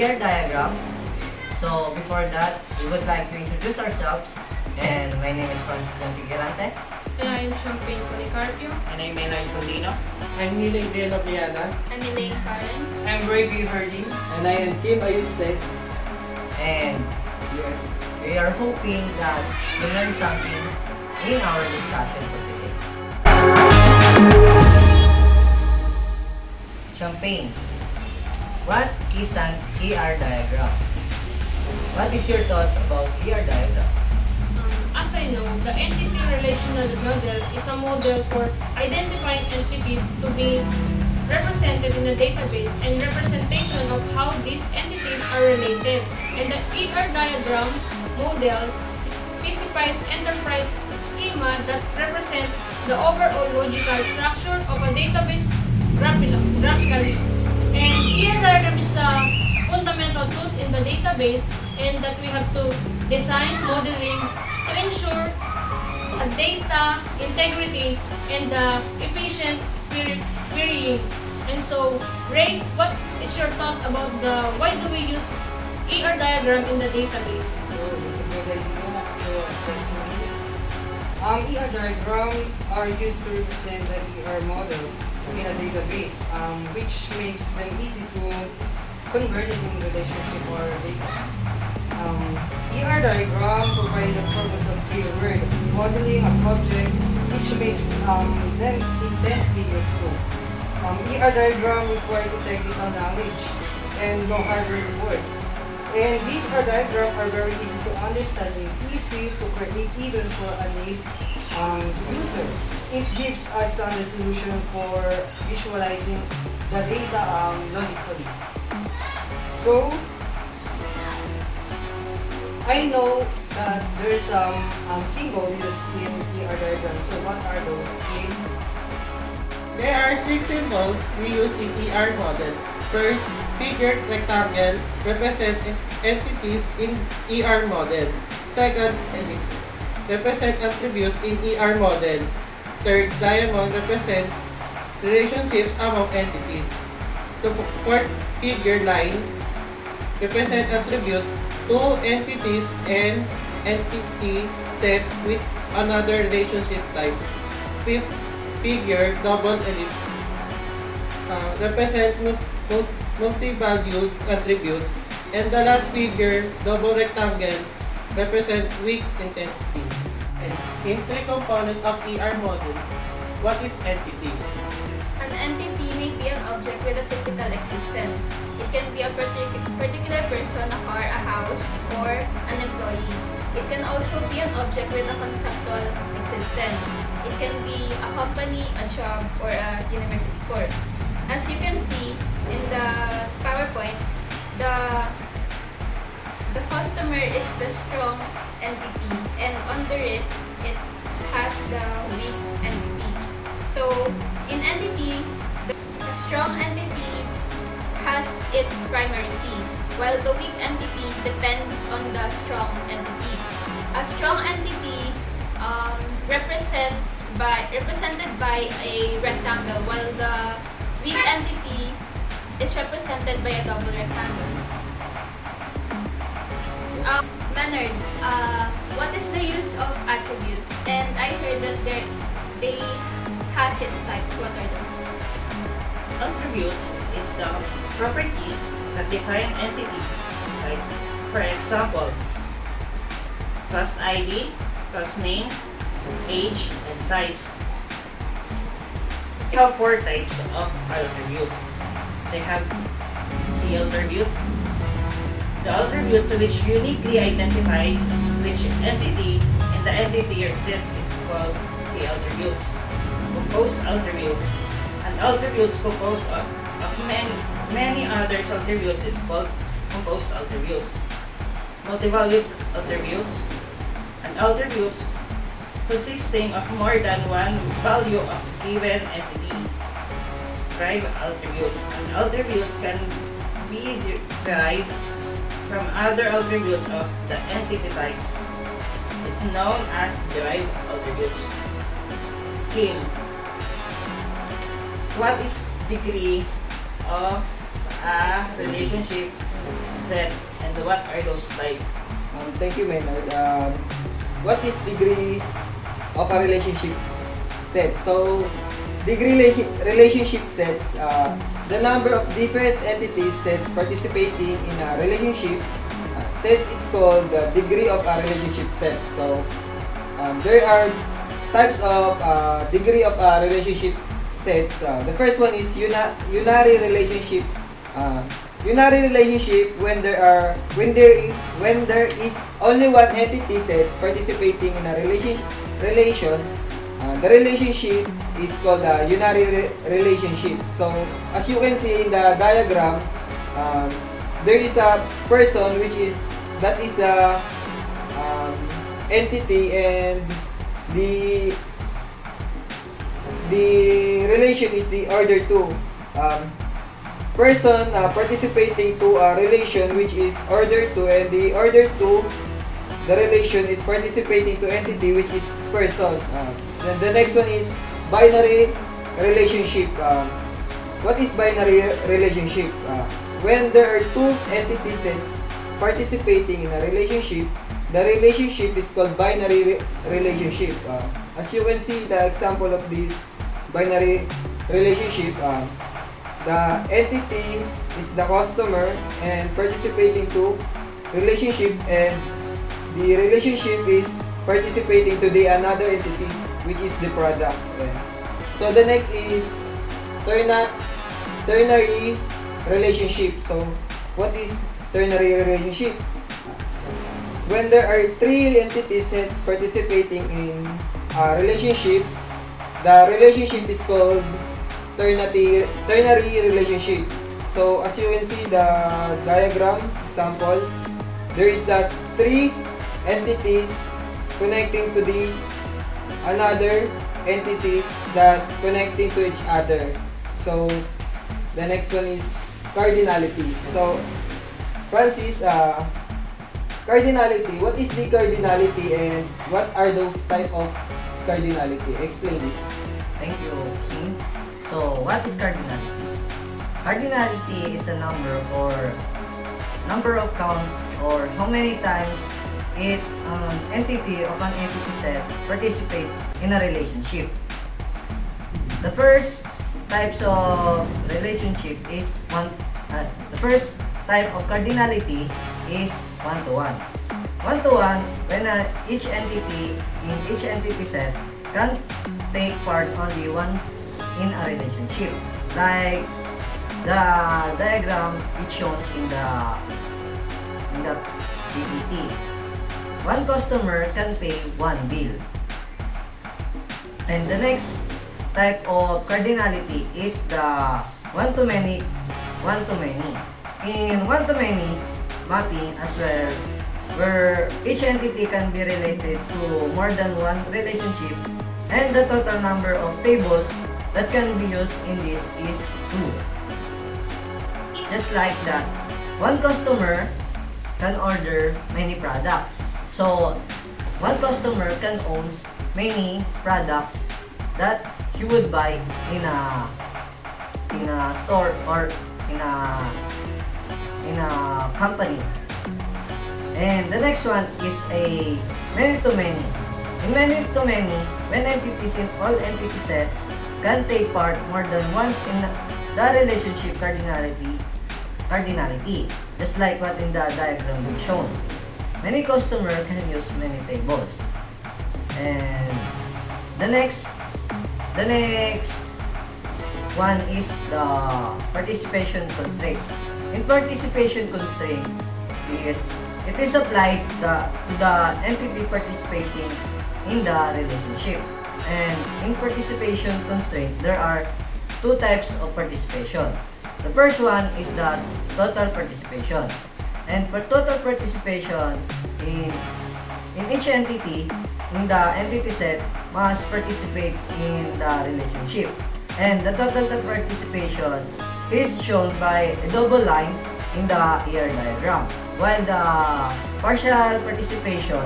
ER diagram. So before that, we would like to introduce ourselves. And my name is Francis Tigirante. And I am Champagne Policarpio. And I'm Maynard Condino. I'm Niling De Lopiana. I'm Elaine Karen. I'm Brady Harding. And I am Kim Ayustek. And we are hoping that you learn something in our discussion for today. Champagne, what is an ER diagram? What is your thoughts about ER diagram? As I know, the entity relational model is a model for identifying entities to be represented in a database and representation of how these entities are related. And the ER diagram model specifies enterprise schema that represent the overall logical structure of a database graphically. And ER diagram is a fundamental tools in the database and that we have to design modeling to ensure data integrity and efficient querying. And so, Ray, what is your thought about why do we use ER diagram in the database? So it's a great idea. So personally, ER diagram are used to represent the ER models in a database, which makes them easy to convert it in relationship or data. ER diagram provide the purpose of keyword modeling a project, which makes them intently useful. ER diagram require technical knowledge and no hardware support. And these ER diagrams are very easy to understand and easy to create even for a new user. It gives us standard solution for visualizing the data logically. So, I know that there's some symbol used in ER diagram. So what are those? There are 6 symbols we use in ER model. First, figure rectangle represent entities in ER model. Second, ellipse represent attributes in ER model. Third, diamond represent relationships among entities. The fourth, figure line represent attributes to entities and entity sets with another relationship type. Fifth, figure double ellipse represent multi-valued attributes. And the last figure, double rectangle, represent weak entity. And in 3 components of ER model, what is entity? An entity may be an object with a physical existence. It can be a particular person, a car, a house, or an employee. It can also be an object with a conceptual existence. It can be a company, a job, or a university course. As you can see in the PowerPoint, the customer is the strong entity, and under it has the weak entity. So, in entity, the strong entity has its primary key, while the weak entity depends on the strong entity. A strong entity represented by a rectangle, while the weak entity is represented by a double rectangle. Leonard, what is the use of attributes? And I heard that they has its types. What are those? Attributes is the properties that define entity types. For example, class ID, class name, age, and size. We have 4 types of attributes. They have key attributes. The attributes which uniquely identifies which entity in the entity set is called key attributes. Composed attributes. And attributes composed of many other attributes is called composed attributes. Multi-valued attributes. And attributes consisting of more than one value of given entity. Derived attributes. And attributes can be derived from other attributes of the entity types. It's known as derived attributes. Kim, what is degree of a relationship set, and what are those type? Thank you, Maynard. What is degree of a relationship set? So, relationship sets, the number of different entities sets participating in a relationship. Sets, it's called the degree of a relationship set. So, there are types of degree of a relationship sets. The first one is unary relationship. Unary relationship when there is only one entity sets participating in a relation. The relationship is called a unary relationship. So as you can see in the diagram, there is a person that is the entity, and the relation is the order to. Person participating to a relation which is order to, and the order to the relation is participating to entity which is person. Then the next one is binary relationship. What is binary relationship? When there are two entity sets participating in a relationship, the relationship is called binary relationship. As you can see the example of this binary relationship, the entity is the customer and participating to relationship, and the relationship is participating to the another entities which is the product. So the next is ternary relationship. So what is ternary relationship? When there are three entities sets participating in a relationship, the relationship is called ternary relationship. So as you can see the diagram example, there is that three entities connecting to the another entities that connecting to each other. So the next one is cardinality. So Francis, cardinality, what is the cardinality and what are those type of cardinality? Explain it. Thank you, King. So, what is cardinality? Cardinality is a number of counts, or how many times an entity of an entity set participate in a relationship. The first types of relationship is the first type of cardinality is one-to-one. One-to-one when each entity in each entity set can take part only one in a relationship, like the diagram it shows in the PPT. One customer can pay one bill. And the next type of cardinality is the one-to-many. In one-to-many mapping as well, where each entity can be related to more than one relationship, and the total number of tables that can be used in this is 2. Just like that, one customer can order many products. So, one customer can own many products that he would buy in a store or in a company. And the next one is a many-to-many. In many-to-many, when entities in all entity sets can take part more than once in the relationship cardinality, just like what in the diagram we've shown. Many customers can use many tables. And the next one is the participation constraint. In participation constraint it is applied to the entity participating in the relationship. And in participation constraint, there are two types of participation. The first one is the total participation. And for total participation in each entity in the entity set must participate in the relationship. And the total participation is shown by a double line in the ER diagram. While the partial participation,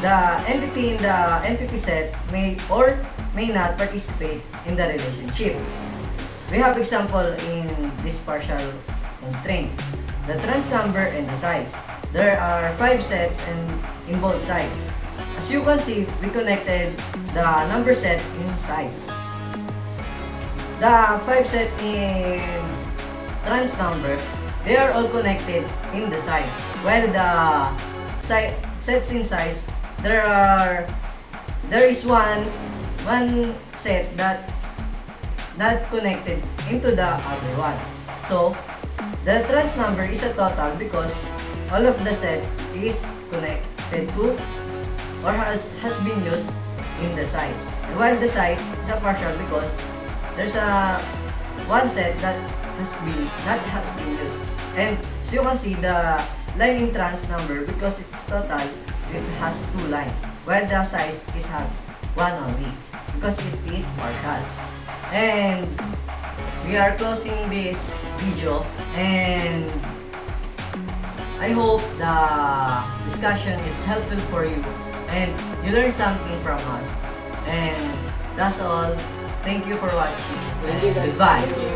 the entity in the entity set may or may not participate in the relationship. We have example in this partial constraint. the trans number and the size. There are 5 sets and in both sides. As you can see, we connected the number set in size. The 5 set in trans number, they are all connected in the size. While the sets in size, there is one set that not connected into the other one. So the trans number is a total because all of the set is connected to or has been used in the size. And while the size is a partial because there's a one set that not have been used. And as you can see, the line in trans number, because it's total, it has 2 lines. While the size has 1 only because it is partial. And we are closing this video, and I hope the discussion is helpful for you and you learn something from us. And that's all. Thank you for watching. Thank you, guys. Goodbye.